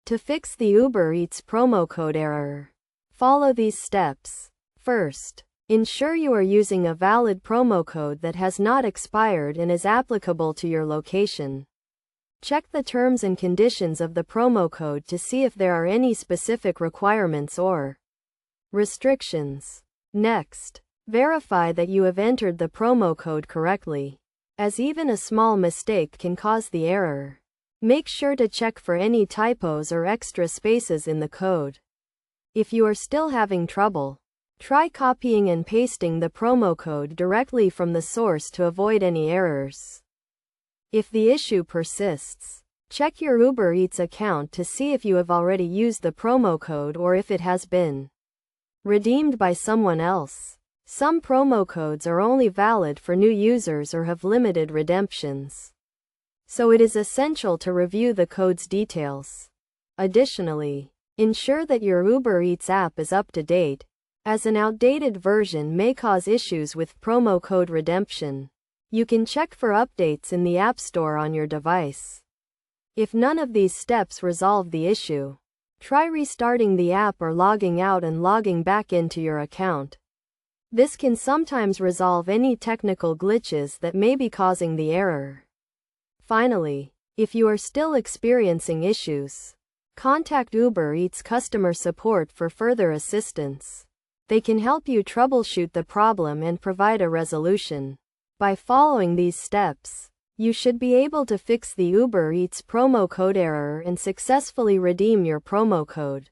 To fix the Uber Eats promo code error, follow these steps. First, ensure you are using a valid promo code that has not expired and is applicable to your location. Check the terms and conditions of the promo code to see if there are any specific requirements or restrictions. Next, verify that you have entered the promo code correctly, as even a small mistake can cause the error. Make sure to check for any typos or extra spaces in the code. If you are still having trouble, try copying and pasting the promo code directly from the source to avoid any errors. If the issue persists, check your Uber Eats account to see if you have already used the promo code or if it has been redeemed by someone else. Some promo codes are only valid for new users or have limited redemptions, so it is essential to review the code's details. Additionally, ensure that your Uber Eats app is up to date, as an outdated version may cause issues with promo code redemption. You can check for updates in the App Store on your device. If none of these steps resolve the issue, try restarting the app or logging out and logging back into your account. This can sometimes resolve any technical glitches that may be causing the error. Finally, if you are still experiencing issues, contact Uber Eats customer support for further assistance. They can help you troubleshoot the problem and provide a resolution. By following these steps, you should be able to fix the Uber Eats promo code error and successfully redeem your promo code.